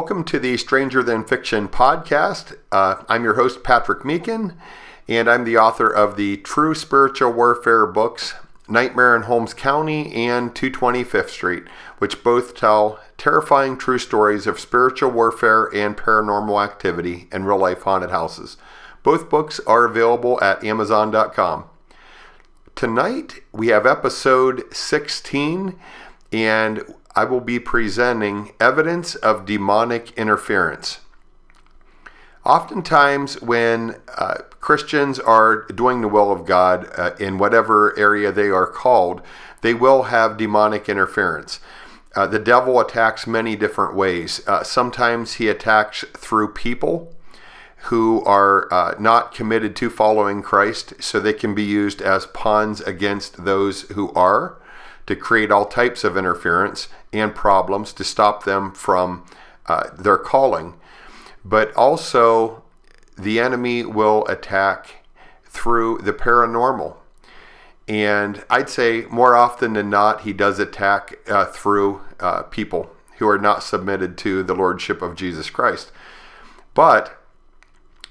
Welcome to the Stranger Than Fiction podcast. I'm your host, Patrick Meechan, and I'm the author of the True Spiritual Warfare books, Nightmare in Holmes County and 225th Street, which both tell terrifying true stories of spiritual warfare and paranormal activity in real-life haunted houses. Both books are available at Amazon.com. Tonight, we have episode 16, and I will be presenting evidence of demonic interference. Oftentimes when Christians are doing the will of God in whatever area they are called, they will have demonic interference. The devil attacks many different ways. Sometimes he attacks through people who are not committed to following Christ, so they can be used as pawns against those who are, to create all types of interference and problems to stop them from their calling. But also, the enemy will attack through the paranormal. And I'd say more often than not, he does attack through people who are not submitted to the Lordship of Jesus Christ. But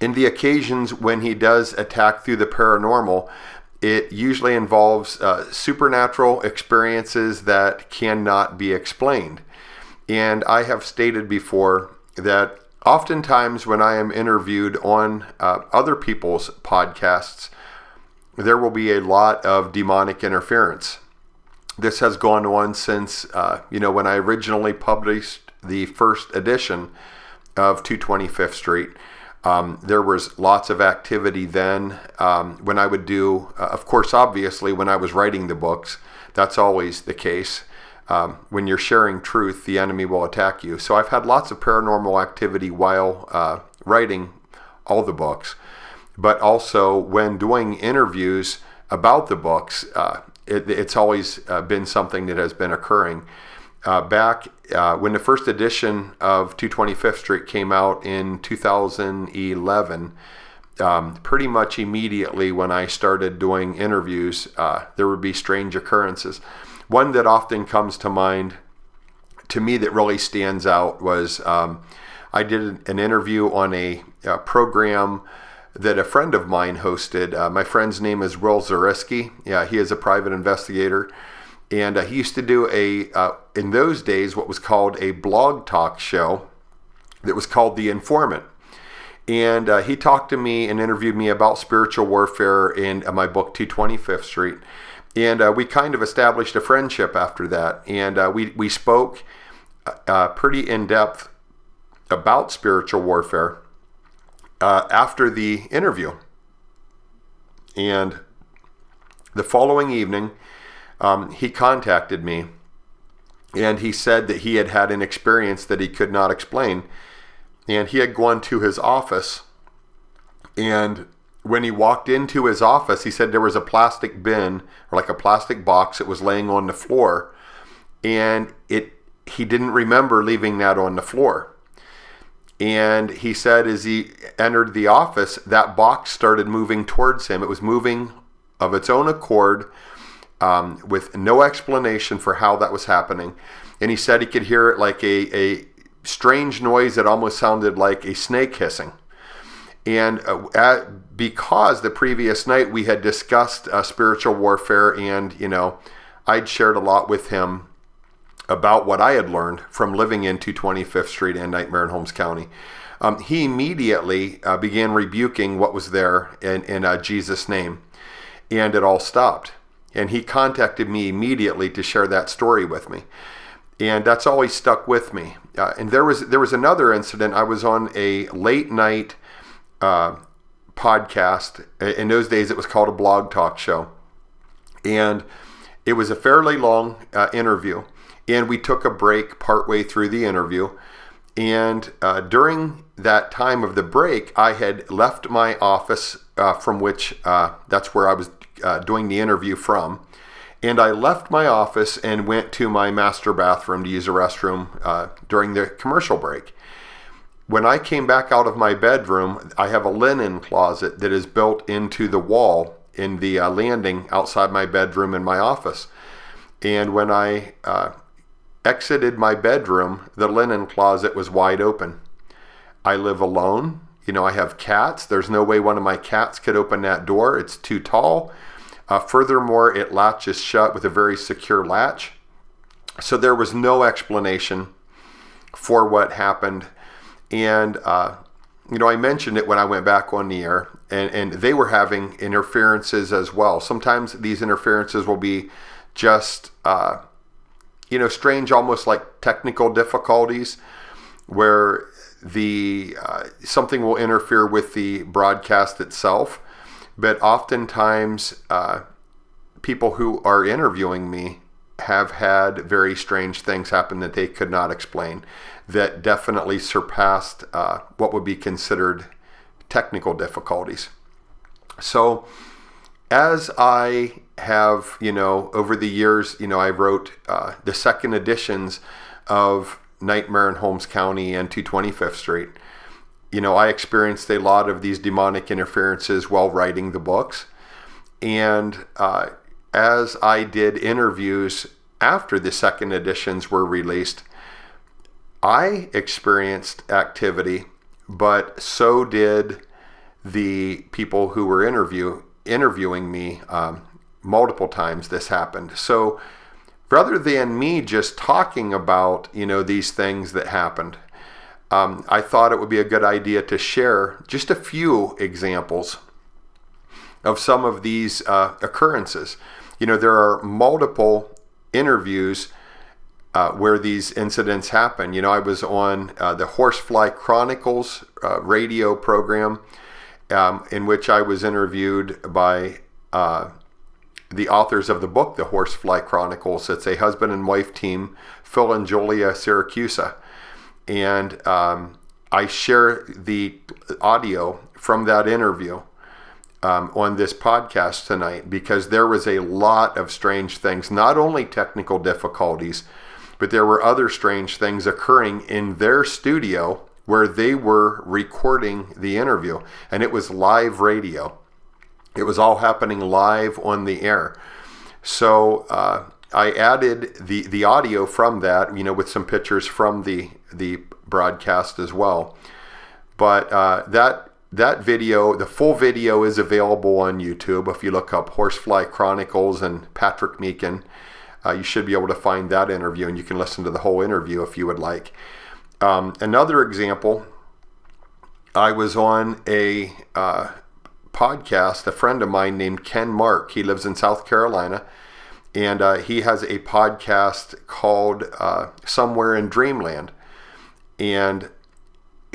in the occasions when he does attack through the paranormal, it usually involves supernatural experiences that cannot be explained. And I have stated before that oftentimes when I am interviewed on other people's podcasts, there will be a lot of demonic interference. This has gone on since, when I originally published the first edition of 225th Street. There was lots of activity then when I would do, of course, obviously, when I was writing the books. That's always the case. When you're sharing truth, the enemy will attack you. So I've had lots of paranormal activity while writing all the books. But also when doing interviews about the books, it's always been something that has been occurring. Back when the first edition of 225th Street came out in 2011, pretty much immediately when I started doing interviews, there would be strange occurrences. One that often comes to mind to me that really stands out was I did an interview on a program that a friend of mine hosted. My friend's name is Will Zariski. Yeah, he is a private investigator. And he used to do in those days, what was called a blog talk show that was called The Informant. And he talked to me and interviewed me about spiritual warfare in my book, 225th Street. And we kind of established a friendship after that. And we spoke pretty in depth about spiritual warfare after the interview. And the following evening, he contacted me, and he said that he had had an experience that he could not explain, and he had gone to his office, and when he walked into his office, he said there was a plastic bin, or like a plastic box that was laying on the floor, and he didn't remember leaving that on the floor. And he said as he entered the office, that box started moving towards him. It was moving of its own accord, with no explanation for how that was happening. And he said he could hear it like a strange noise that almost sounded like a snake hissing. And because the previous night we had discussed spiritual warfare, and, I'd shared a lot with him about what I had learned from living in 225th Street and Nightmare in Holmes County, he immediately began rebuking what was there in Jesus' name. And it all stopped. And he contacted me immediately to share that story with me. And that's always stuck with me. And there was another incident. I was on a late night podcast. In those days, it was called a blog talk show. And it was a fairly long interview. And we took a break partway through the interview. And during that time of the break, I had left my office from which that's where I was doing the interview from. And I left my office and went to my master bathroom to use a restroom during the commercial break. When I came back out of my bedroom, I have a linen closet that is built into the wall in the landing outside my bedroom in my office. And when I exited my bedroom, the linen closet was wide open. I live alone. I have cats. There's no way one of my cats could open that door. It's too tall. Furthermore, it latches shut with a very secure latch. So there was no explanation for what happened. And, I mentioned it when I went back on the air, and they were having interferences as well. Sometimes these interferences will be just, strange, almost like technical difficulties where something will interfere with the broadcast itself. But oftentimes, people who are interviewing me have had very strange things happen that they could not explain, that definitely surpassed what would be considered technical difficulties. So as I have, over the years, I wrote the second editions of Nightmare in Holmes County and 225th Street. I experienced a lot of these demonic interferences while writing the books. And as I did interviews after the second editions were released, I experienced activity, but so did the people who were interviewing me. Multiple times this happened. So rather than me just talking about, these things that happened, I thought it would be a good idea to share just a few examples of some of these occurrences. There are multiple interviews where these incidents happen. I was on the Horsefly Chronicles radio program in which I was interviewed by the authors of the book, The Horsefly Chronicles. It's a husband and wife team, Phil and Julia Siracusa. And I share the audio from that interview on this podcast tonight because there was a lot of strange things, not only technical difficulties, but there were other strange things occurring in their studio where they were recording the interview. And it was live radio. It was all happening live on the air. So I added the audio from that, with some pictures from the broadcast as well. But that video, the full video, is available on YouTube. If you look up Horsefly Chronicles and Patrick Meechan, you should be able to find that interview, and you can listen to the whole interview if you would like. Another example, I was on a podcast, a friend of mine named Ken Mark. He lives in South Carolina, and he has a podcast called Somewhere in Dreamland. And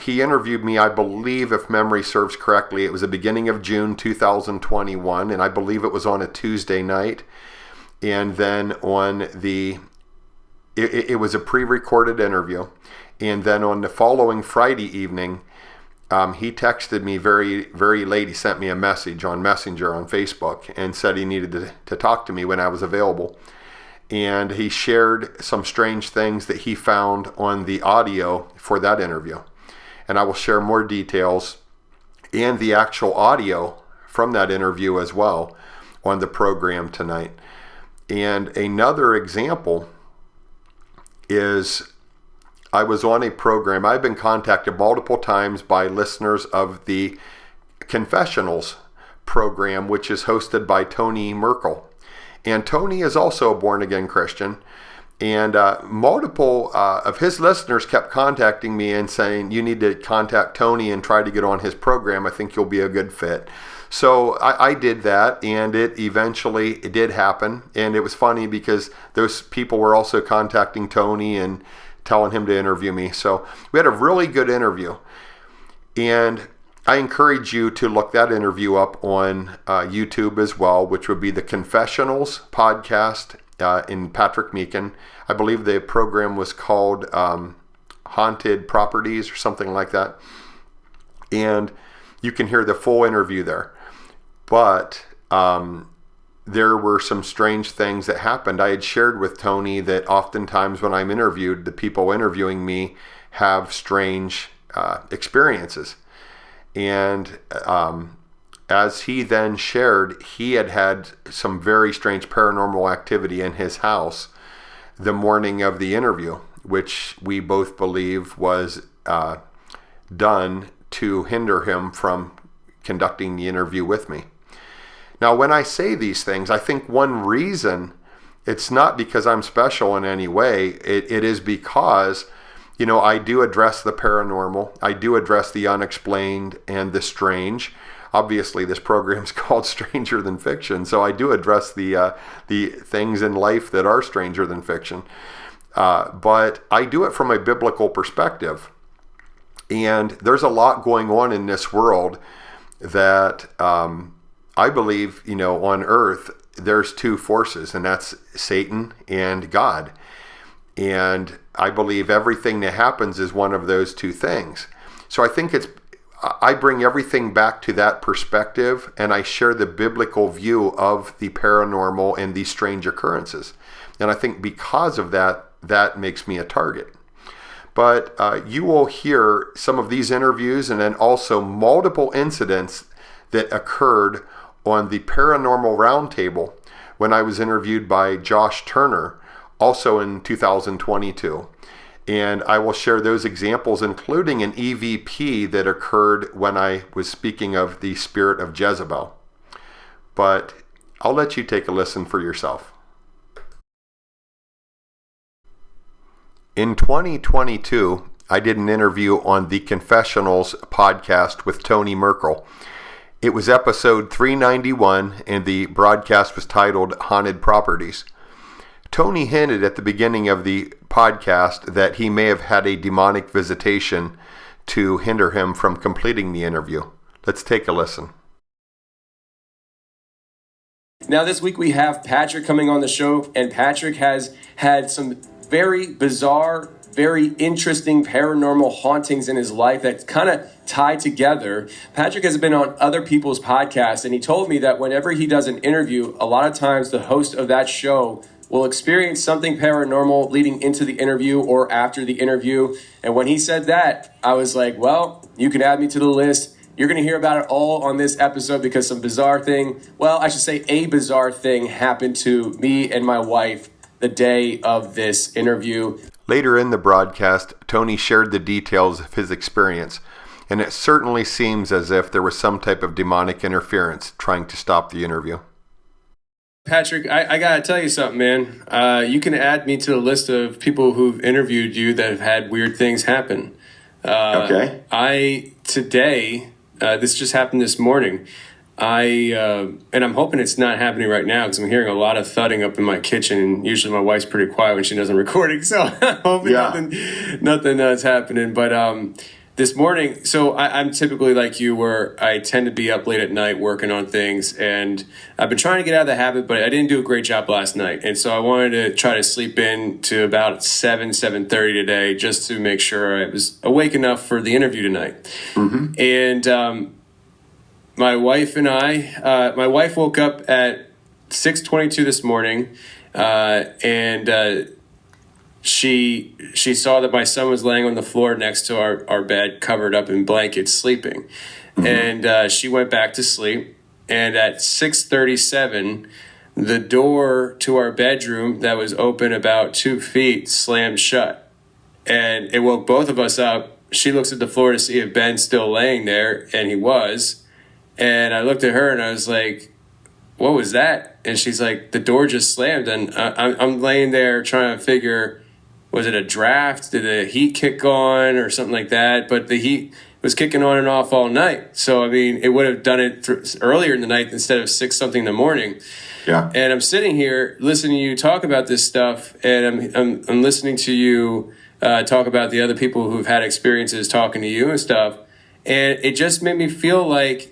he interviewed me, I believe, if memory serves correctly, it was the beginning of June 2021, and I believe it was on a Tuesday night. And then it was a pre-recorded interview. And then on the following Friday evening, he texted me very, very late. He sent me a message on Messenger on Facebook and said he needed to talk to me when I was available. And he shared some strange things that he found on the audio for that interview. And I will share more details and the actual audio from that interview as well on the program tonight. And another example is I was on a program. I've been contacted multiple times by listeners of the Confessionals program, which is hosted by Tony Merkel. And Tony is also a born-again Christian. And multiple of his listeners kept contacting me and saying, you need to contact Tony and try to get on his program. I think you'll be a good fit. So I did that, and it did happen. And it was funny because those people were also contacting Tony and telling him to interview me. So we had a really good interview. And I encourage you to look that interview up on YouTube as well, which would be the Confessionals podcast in Patrick Meechan. I believe the program was called Haunted Properties or something like that. And you can hear the full interview there. But there were some strange things that happened. I had shared with Tony that oftentimes when I'm interviewed, the people interviewing me have strange experiences. And as he then shared, he had some very strange paranormal activity in his house the morning of the interview, which we both believe was done to hinder him from conducting the interview with me. Now, when I say these things, I think one reason, it's not because I'm special in any way. It is because, I do address the paranormal. I do address the unexplained and the strange. Obviously, this program's called Stranger Than Fiction, so I do address the things in life that are stranger than fiction. But I do it from a biblical perspective. And there's a lot going on in this world that I believe, on earth, there's two forces, and that's Satan and God. And I believe everything that happens is one of those two things. So I think I bring everything back to that perspective, and I share the biblical view of the paranormal and these strange occurrences. And I think because of that, that makes me a target. But you will hear some of these interviews and then also multiple incidents that occurred on the Paranormal Roundtable when I was interviewed by Josh Turner, also in 2022. And I will share those examples, including an EVP that occurred when I was speaking of the spirit of Jezebel. But I'll let you take a listen for yourself. In 2022, I did an interview on the Confessionals podcast with Tony Merkel. It was episode 391, and the broadcast was titled Haunted Properties. Tony hinted at the beginning of the podcast that he may have had a demonic visitation to hinder him from completing the interview. Let's take a listen. Now this week we have Patrick coming on the show, and Patrick has had some very bizarre, very interesting paranormal hauntings in his life that's kind of tied together. Patrick has been on other people's podcasts, and he told me that whenever he does an interview, a lot of times the host of that show will experience something paranormal leading into the interview or after the interview. And when he said that, I was like, well, you can add me to the list. You're going to hear about it all on this episode because some bizarre thing, well, I should say a bizarre thing happened to me and my wife the day of this interview. Later in the broadcast, Tony shared the details of his experience, and it certainly seems as if there was some type of demonic interference trying to stop the interview. Patrick, I got to tell you something, man. You can add me to the list of people who've interviewed you that have had weird things happen. Okay. This just happened this morning. And I'm hoping it's not happening right now because I'm hearing a lot of thudding up in my kitchen. And usually my wife's pretty quiet when she doesn't recording, so I'm hoping nothing is happening. But this morning, so I'm typically like you, where I tend to be up late at night working on things, and I've been trying to get out of the habit, but I didn't do a great job last night, and so I wanted to try to sleep in to about 7:30 today, just to make sure I was awake enough for the interview tonight. Mm-hmm. And my wife woke up at 6:22 this morning, and she saw that my son was laying on the floor next to our bed, covered up in blankets, sleeping. Mm-hmm. And she went back to sleep. And at 6:37, the door to our bedroom that was open about 2 feet slammed shut. And it woke both of us up. She looks at the floor to see if Ben's still laying there, and he was. And I looked at her and I was like, what was that? And she's like, the door just slammed. And I'm laying there trying to figure, was it a draft? Did the heat kick on or something like that? But the heat was kicking on and off all night. So, I mean, it would have done it earlier in the night instead of 6-something in the morning. Yeah. And I'm sitting here listening to you talk about this stuff, and I'm listening to you talk about the other people who've had experiences talking to you and stuff. And it just made me feel like,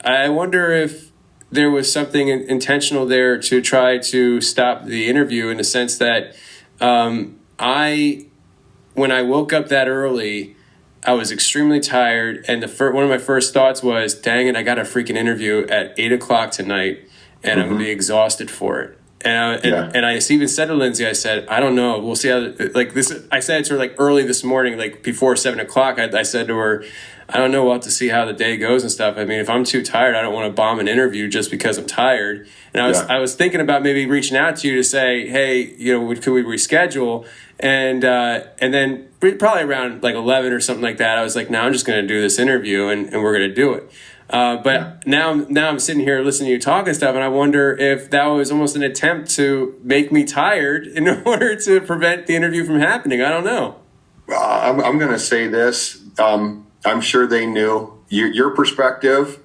I wonder if there was something intentional there to try to stop the interview, in the sense that when I woke up that early, I was extremely tired. And one of my first thoughts was, dang it, I got a freaking interview at 8 o'clock tonight, and I'm going to be exhausted for it. And I even said to Lindsay, I said, I don't know. We'll see how, like this, I said to her like early this morning, like before 7:00, I said to her, I don't know. We'll have to see how the day goes and stuff. I mean, if I'm too tired, I don't want to bomb an interview just because I'm tired. And I was thinking about maybe reaching out to you to say, hey, could we reschedule? And then probably around like 11 or something like that, I was like, no, I'm just going to do this interview and we're going to do it. Now I'm sitting here listening to you talk and stuff, and I wonder if that was almost an attempt to make me tired in order to prevent the interview from happening. I don't know. I'm going to say this. I'm sure they knew your perspective.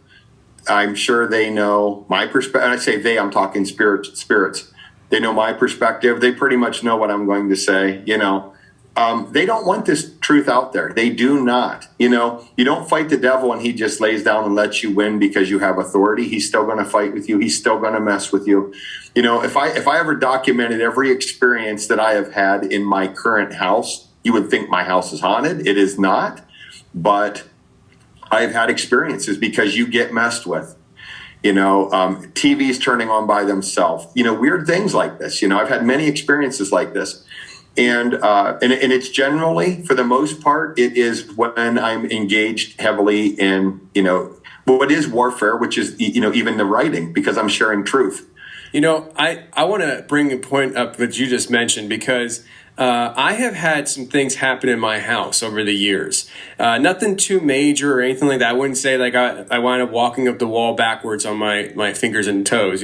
I'm sure they know my perspective. And I say they, I'm talking spirits. They know my perspective. They pretty much know what I'm going to say, They don't want this truth out there. They do not. You don't fight the devil and he just lays down and lets you win because you have authority. He's still going to fight with you. He's still going to mess with you. If I ever documented every experience that I have had in my current house, you would think my house is haunted. It is not. But I've had experiences because you get messed with. TVs turning on by themselves. Weird things like this. I've had many experiences like this. And it's generally, for the most part, it is when I'm engaged heavily in, what is warfare, which is, even the writing, because I'm sharing truth. I want to bring a point up that you just mentioned because I have had some things happen in my house over the years. Nothing too major or anything like that. I wouldn't say like I wind up walking up the wall backwards on my fingers and toes,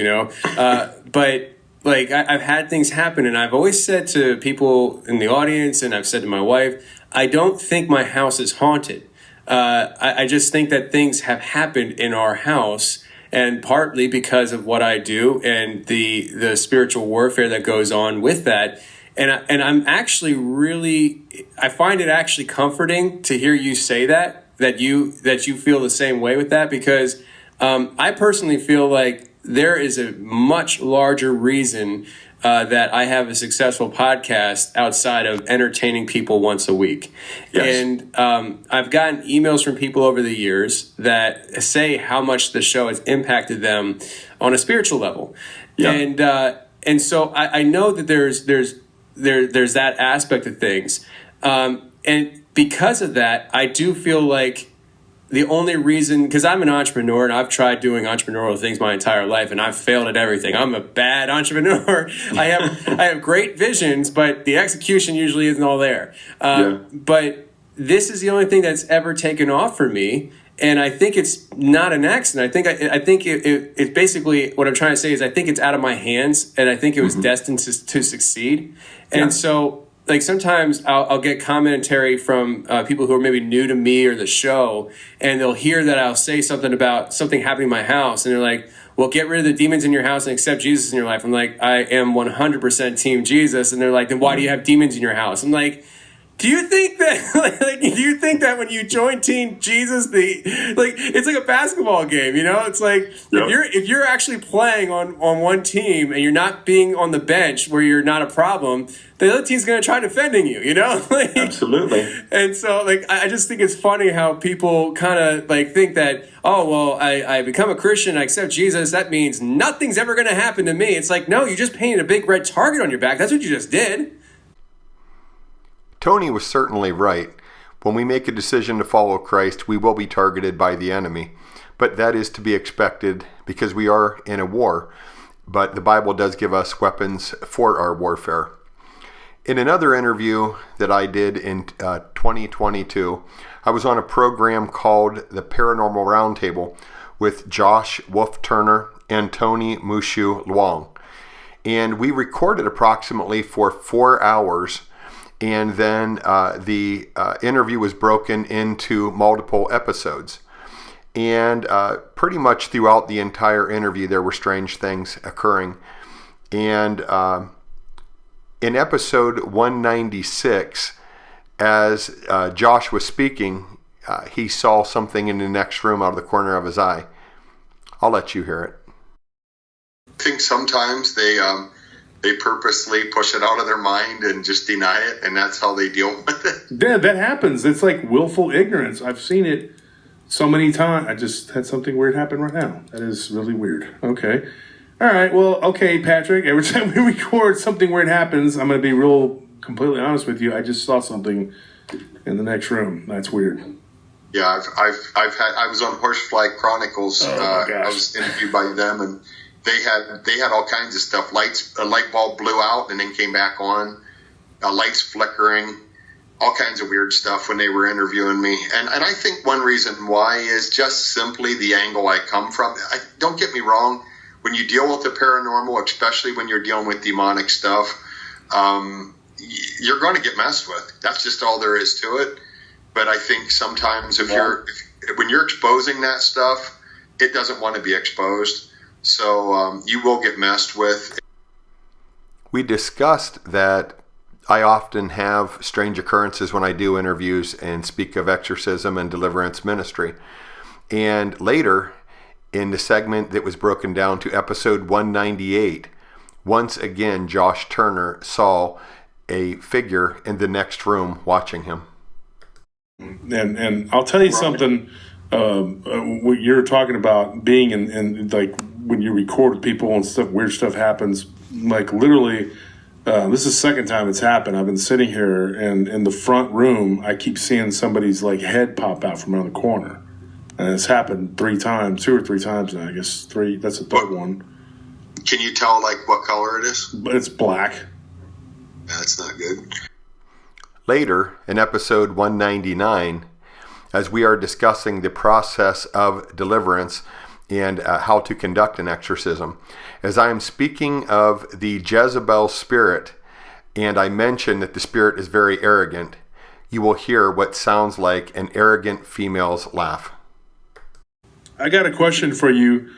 but like I've had things happen, and I've always said to people in the audience, and I've said to my wife, I don't think my house is haunted. I just think that things have happened in our house, and partly because of what I do and the spiritual warfare that goes on with that. And I'm actually I find it actually comforting to hear you say that you feel the same way with that, because I personally feel like there is a much larger reason that I have a successful podcast outside of entertaining people once a week. Yes. And I've gotten emails from people over the years that say how much the show has impacted them on a spiritual level. Yep. And so I know that there's that aspect of things. And because of that, I do feel like the only reason, because I'm an entrepreneur and I've tried doing entrepreneurial things my entire life and I've failed at everything. I'm a bad entrepreneur. I have great visions, but the execution usually isn't all there. But this is the only thing that's ever taken off for me. And I think it's not an accident. I think it basically, what I'm trying to say is I think it's out of my hands, and I think it was destined to succeed. And so, like, sometimes I'll get commentary from people who are maybe new to me or the show, and they'll hear that I'll say something about something happening in my house, and they're like, well, get rid of the demons in your house and accept Jesus in your life. I'm like, I am 100% team Jesus. And they're like, then why do you have demons in your house? I'm like, do you think that when you join Team Jesus, it's like a basketball game, It's like if you're actually playing on one team and you're not being on the bench where you're not a problem, the other team's going to try defending you, Absolutely. And so, I just think it's funny how people kind of think that, oh, well, I become a Christian, I accept Jesus, that means nothing's ever going to happen to me. It's like, no, you just painted a big red target on your back. That's what you just did. Tony was certainly right. When we make a decision to follow Christ, we will be targeted by the enemy. But that is to be expected because we are in a war. But the Bible does give us weapons for our warfare. In another interview that I did in 2022, I was on a program called The Paranormal Roundtable with Josh Wolf Turner and Tony Mushu Luong. And we recorded approximately for 4 hours. And then the interview was broken into multiple episodes. And pretty much throughout the entire interview, there were strange things occurring. And in episode 196, as Josh was speaking, he saw something in the next room out of the corner of his eye. I'll let you hear it. I think sometimes they purposely push it out of their mind and just deny it, and that's how they deal with it. Yeah, that happens. It's like willful ignorance. I've seen it so many times. I just had something weird happen right now. That is really weird. Okay. All right, well, okay, Patrick. Every time we record, something weird happens. I'm going to be completely honest with you. I just saw something in the next room. That's weird. Yeah, I was on Horsefly Chronicles. Oh my gosh. I was interviewed by them, and they had all kinds of stuff. A light bulb blew out and then came back on. Lights flickering, all kinds of weird stuff when they were interviewing me. And I think one reason why is just simply the angle I come from. Don't get me wrong. When you deal with the paranormal, especially when you're dealing with demonic stuff, you're going to get messed with. That's just all there is to it. But I think sometimes when you're exposing that stuff, it doesn't want to be exposed. So you will get messed with. We discussed that I often have strange occurrences when I do interviews and speak of exorcism and deliverance ministry. And later, in the segment that was broken down to episode 198, once again, Josh Turner saw a figure in the next room watching him. And I'll tell you something. What you're talking about being in like when you record with people and stuff, weird stuff happens. Like literally, this is the second time it's happened. I've been sitting here, and in the front room, I keep seeing somebody's like head pop out from around the corner. And it's happened 3 times, 2 or 3 times now. I guess 3. That's the third one. Can you tell like what color it is? But it's black. That's not good. Later, in episode 199, as we are discussing the process of deliverance and how to conduct an exorcism, as I am speaking of the Jezebel spirit, and I mention that the spirit is very arrogant, you will hear what sounds like an arrogant female's laugh. I got a question for you,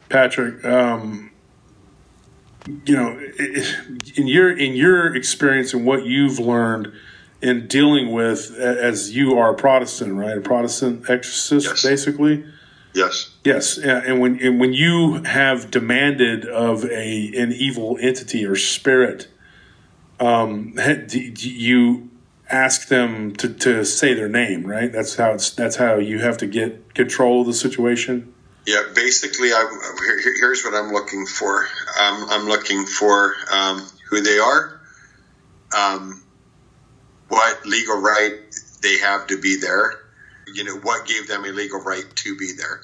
Patrick. You know, in your experience and what you've learned in dealing with, as you are a Protestant, right? A Protestant exorcist, yes. Basically. Yes. Yes, and when you have demanded of an evil entity or spirit, do you ask them to say their name, right? That's how you have to get control of the situation. Yeah, basically, here's what I'm looking for. I'm looking for who they are, what legal right they have to be there, what gave them a legal right to be there,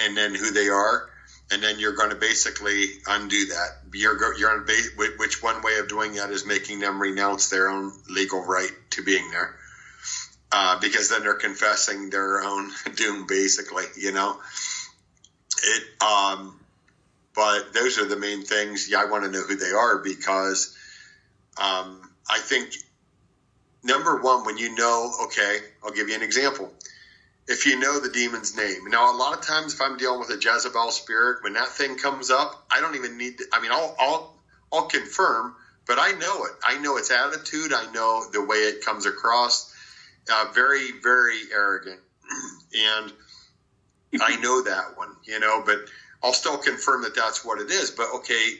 and then who they are, and then you're going to basically undo that. Which one way of doing that is making them renounce their own legal right to being there, because then they're confessing their own doom, basically, But those are the main things. Yeah, I want to know who they are because I think, number one, when okay, I'll give you an example. If you know the demon's name. Now, a lot of times if I'm dealing with a Jezebel spirit, when that thing comes up, I don't even need to, I'll confirm, but I know it. I know its attitude. I know the way it comes across. Very, very arrogant. And I know that one, but I'll still confirm that that's what it is. But okay.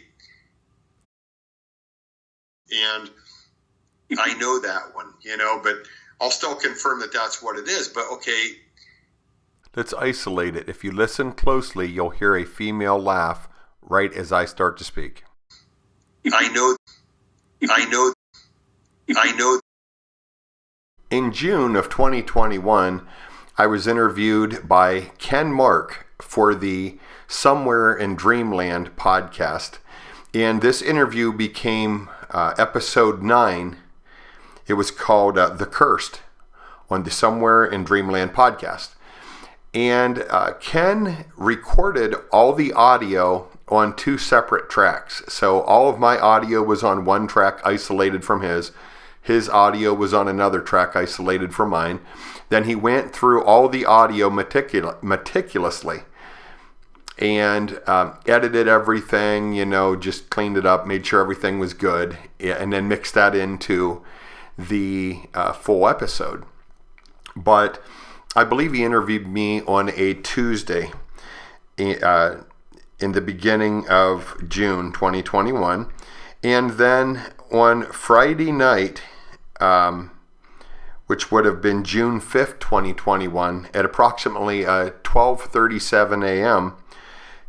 And I know that one, but I'll still confirm that that's what it is. But okay. Let's isolate it. If you listen closely, you'll hear a female laugh right as I start to speak. I know. In June of 2021, I was interviewed by Ken Mark for the Somewhere in Dreamland podcast. And this interview became episode 9. It was called The Cursed on the Somewhere in Dreamland podcast. And Ken recorded all the audio on 2 separate tracks. So all of my audio was on one track isolated from his. His audio was on another track isolated from mine. Then he went through all the audio meticulously and edited everything, just cleaned it up, made sure everything was good, and then mixed that into the full episode. But I believe he interviewed me on a Tuesday in the beginning of June 2021. And then on Friday night, which would have been June 5th, 2021, at approximately 12:37 a.m.,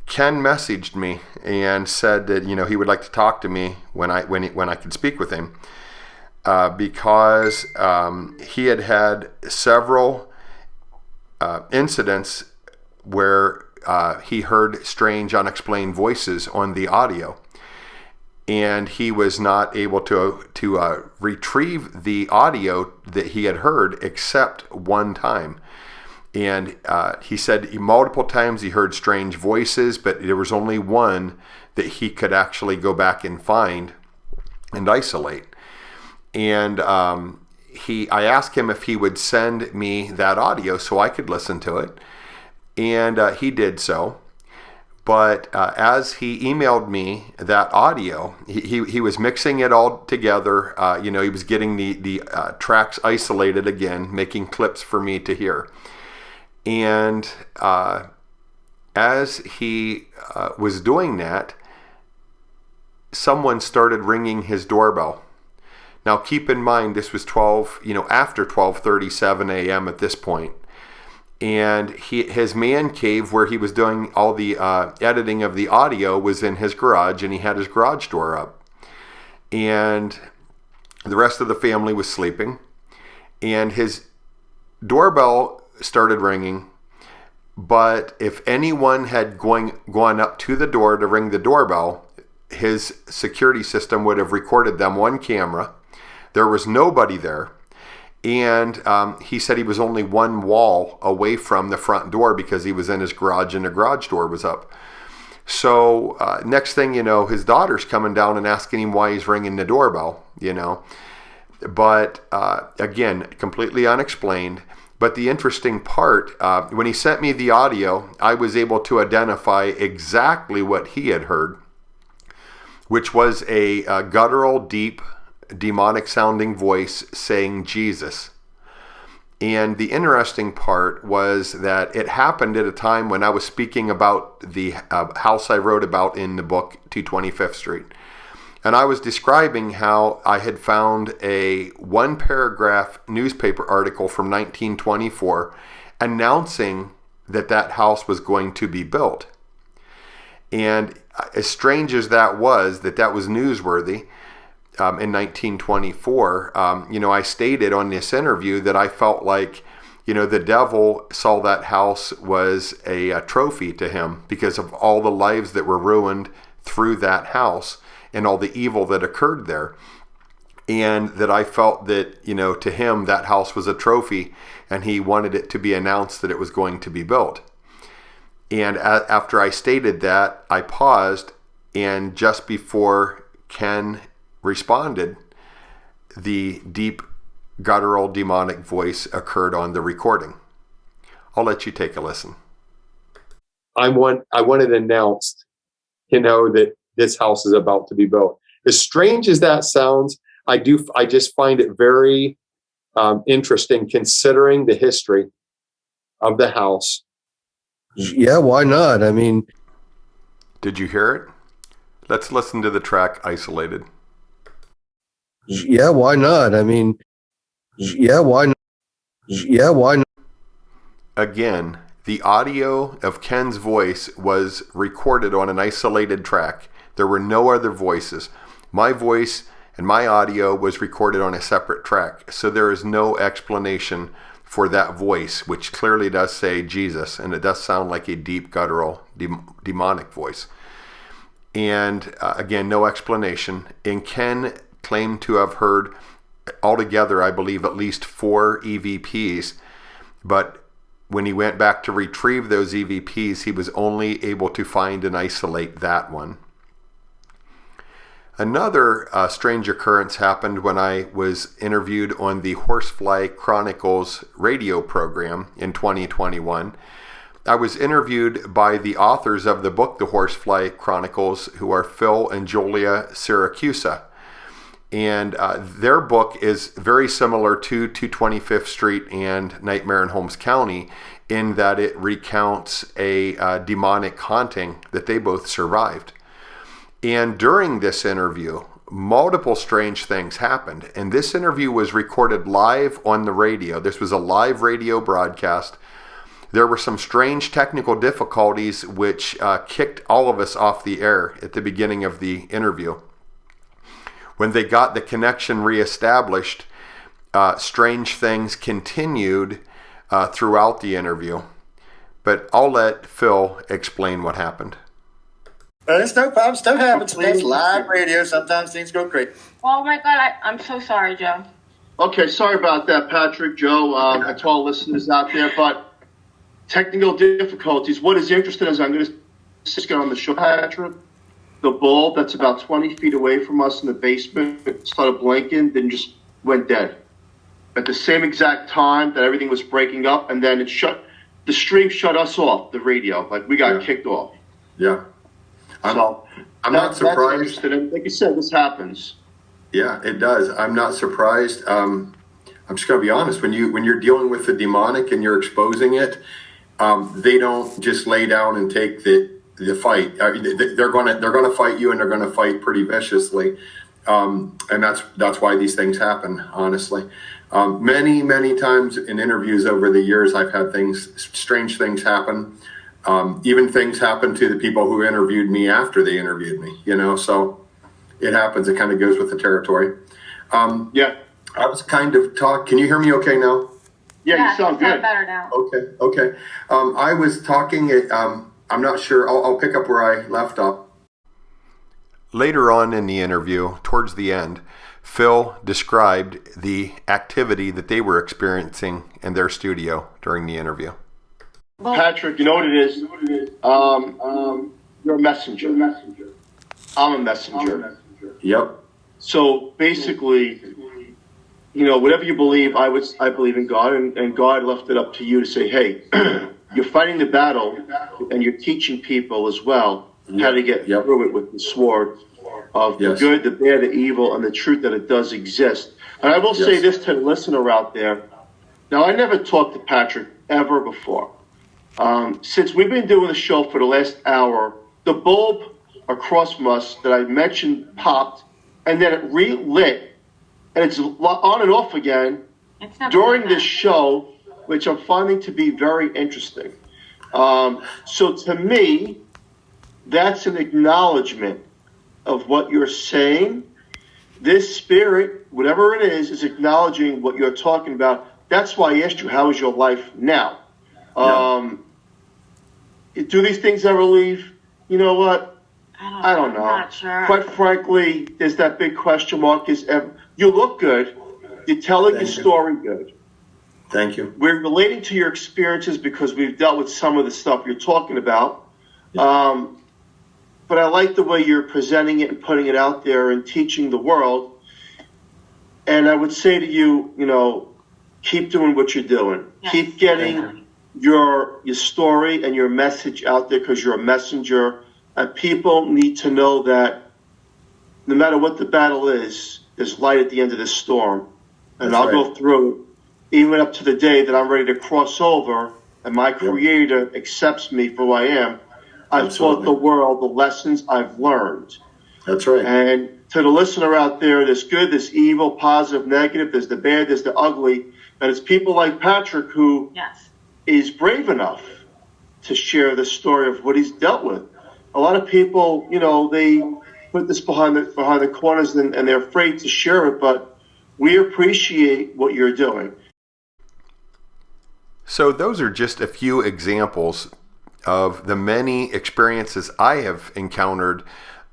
Ken messaged me and said that he would like to talk to me when I could speak with him, because he had several incidents where he heard strange, unexplained voices on the audio, and he was not able to retrieve the audio that he had heard except one time. And he said multiple times he heard strange voices, but there was only one that he could actually go back and find and isolate. And I asked him if he would send me that audio so I could listen to it, and he did so. But as he emailed me that audio, he was mixing it all together. He was getting the tracks isolated again, making clips for me to hear. And as he was doing that, someone started ringing his doorbell. Now, keep in mind, this was after 12:37 a.m. at this point. And his man cave where he was doing all the editing of the audio was in his garage, and he had his garage door up. And the rest of the family was sleeping. And his doorbell started ringing. But if anyone had gone up to the door to ring the doorbell, his security system would have recorded them on camera. There was nobody there. And he said he was only one wall away from the front door because he was in his garage and the garage door was up. So next thing you know, his daughter's coming down and asking him why he's ringing the doorbell, But again, completely unexplained. But the interesting part, when he sent me the audio, I was able to identify exactly what he had heard, which was a guttural, deep, demonic sounding voice saying Jesus. And the interesting part was that it happened at a time when I was speaking about the house I wrote about in the book, 225th Street. And I was describing how I had found a one-paragraph newspaper article from 1924 announcing that house was going to be built. And as strange as that was newsworthy, in 1924, I stated on this interview that I felt like, the devil saw that house was a trophy to him because of all the lives that were ruined through that house and all the evil that occurred there. And that I felt that, to him, that house was a trophy, and he wanted it to be announced that it was going to be built. And after I stated that, I paused, and just before Ken responded, the deep, guttural, demonic voice occurred on the recording. I'll let you take a listen. I want it announced, that this house is about to be built. As strange as that sounds, I just find it very interesting considering the history of the house. Yeah, why not? Did you hear it? Let's listen to the track isolated. Yeah, why not? Yeah, why not? Yeah, why not? Again, the audio of Ken's voice was recorded on an isolated track. There were no other voices. My voice and my audio was recorded on a separate track. So there is no explanation for that voice, which clearly does say Jesus, and it does sound like a deep, guttural, demonic voice. And again, no explanation. And Ken claimed to have heard altogether, I believe, at least 4 EVPs. But when he went back to retrieve those EVPs, he was only able to find and isolate that one. Another strange occurrence happened when I was interviewed on the Horsefly Chronicles radio program in 2021. I was interviewed by the authors of the book, The Horsefly Chronicles, who are Phil and Julia Syracusa. And their book is very similar to 225th Street and Nightmare in Holmes County in that it recounts a demonic haunting that they both survived. And during this interview, multiple strange things happened. And this interview was recorded live on the radio. This was a live radio broadcast. There were some strange technical difficulties which kicked all of us off the air at the beginning of the interview. When they got the connection reestablished, strange things continued throughout the interview. But I'll let Phil explain what happened. It's no problem. Stuff happens. It's live radio. Sometimes things go crazy. Oh my God, I'm so sorry, Joe. Okay, sorry about that, Patrick, Joe, and to all listeners out there. But technical difficulties. What is interesting is I'm going to get on the show, Patrick. The bulb that's about 20 feet away from us in the basement started blinking, then just went dead. At the same exact time that everything was breaking up, and then it shut. The stream shut us off, the radio. Like, we got kicked off. Yeah. I'm not surprised. That's interesting. Like you said, this happens. Yeah, it does. I'm not surprised. I'm just going to be honest. When you're dealing with the demonic and you're exposing it, they don't just lay down and take the fight. They're going to fight you, and they're going to fight pretty viciously. And that's why these things happen, honestly. Many times in interviews over the years, I've had strange things happen. Even things happen to the people who interviewed me after they interviewed me, so it happens. It kind of goes with the territory. Yeah. I was kind of can you hear me okay now? Yeah, you sound good. Better now. Okay. I was talking, I'm not sure, I'll pick up where I left off. Later on in the interview, towards the end, Phil described the activity that they were experiencing in their studio during the interview. Patrick, you know what it is? You're a messenger. I'm a messenger. Yep. So basically, whatever you believe, I believe in God, and God left it up to you to say, hey, you're fighting the battle, and you're teaching people as well how to get through it with the sword of the good, the bad, the evil, and the truth that it does exist. And I will say this to the listener out there. Now, I never talked to Patrick ever before. Since we've been doing the show for the last hour, the bulb across from us that I mentioned popped, and then it relit, and it's on and off again during this show, which I'm finding to be very interesting. So to me, that's an acknowledgement of what you're saying. This spirit, whatever it is acknowledging what you're talking about. That's why I asked you, how is your life now? Do these things ever leave? You know what? I don't know. I'm not sure. Quite frankly, there's that big question mark. You look good. You're telling your story good. Thank you. We're relating to your experiences because we've dealt with some of the stuff you're talking about. Yeah. But I like the way you're presenting it and putting it out there and teaching the world. And I would say to you, keep doing what you're doing. Yes. Keep getting your story and your message out there because you're a messenger. And people need to know that no matter what the battle is, there's light at the end of this storm. And I'll go through it, even up to the day that I'm ready to cross over and my Creator accepts me for who I am. I've taught the world the lessons I've learned. That's right. And to the listener out there, there's good, there's evil, positive, negative, there's the bad, there's the ugly. And it's people like Patrick who is brave enough to share the story of what he's dealt with. A lot of people, they put this behind the corners and they're afraid to share it, but we appreciate what you're doing. So those are just a few examples of the many experiences I have encountered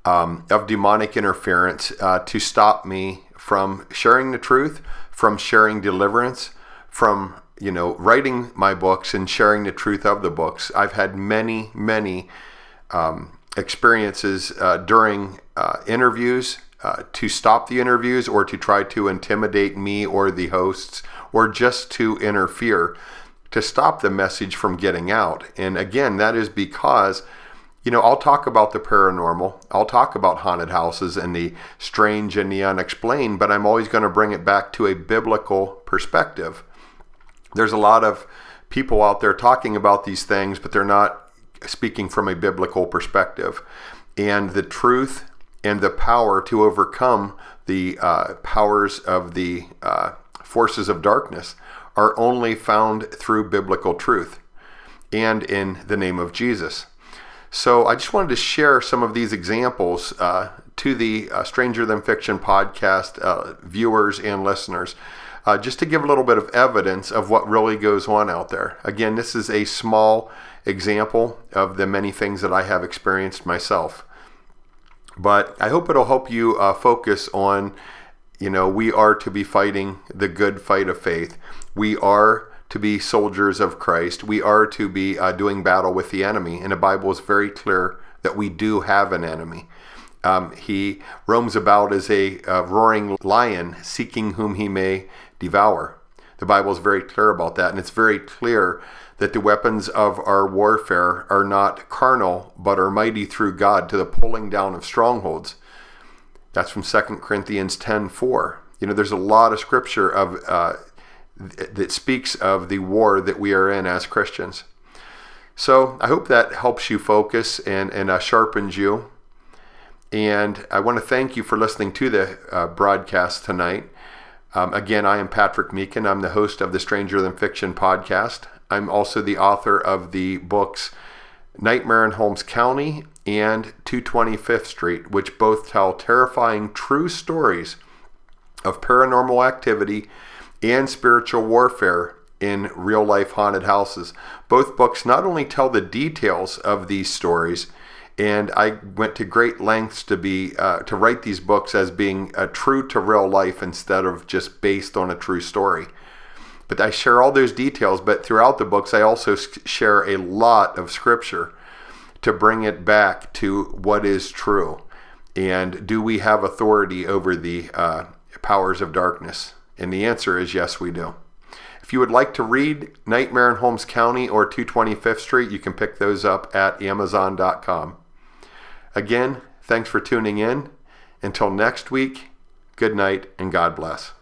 of demonic interference to stop me from sharing the truth, from sharing deliverance, from writing my books and sharing the truth of the books. I've had many experiences during interviews to stop the interviews or to try to intimidate me or the hosts or just to interfere to stop the message from getting out. And again, that is because, I'll talk about the paranormal, I'll talk about haunted houses and the strange and the unexplained, but I'm always going to bring it back to a biblical perspective. There's a lot of people out there talking about these things, but they're not speaking from a biblical perspective. And the truth and the power to overcome the powers of the forces of darkness are only found through biblical truth. and in the name of Jesus. So I just wanted to share some of these examples to the Stranger Than Fiction podcast viewers and listeners, just to give a little bit of evidence of what really goes on out there. Again, this is a small example of the many things that I have experienced myself. But I hope it'll help you focus on, we are to be fighting the good fight of faith. We are to be soldiers of Christ. We are to be doing battle with the enemy. And the Bible is very clear that we do have an enemy. He roams about as a roaring lion, seeking whom he may devour. The Bible is very clear about that. And it's very clear that the weapons of our warfare are not carnal, but are mighty through God to the pulling down of strongholds. That's from 2 Corinthians 10:4. There's a lot of scripture that speaks of the war that we are in as Christians. So I hope that helps you focus and sharpens you. And I want to thank you for listening to the broadcast tonight. Again, I am Patrick Meechan. I'm the host of the Stranger Than Fiction podcast. I'm also the author of the books Nightmare in Holmes County and 225th Street, which both tell terrifying true stories of paranormal activity and spiritual warfare in real-life haunted houses. Both books not only tell the details of these stories, and I went to great lengths to write these books as being true to real life instead of just based on a true story. But I share all those details, but throughout the books I also share a lot of scripture to bring it back to what is true. And do we have authority over the powers of darkness? And the answer is yes, we do. If you would like to read Nightmare in Holmes County or 225th Street, you can pick those up at Amazon.com. Again, thanks for tuning in. Until next week, good night and God bless.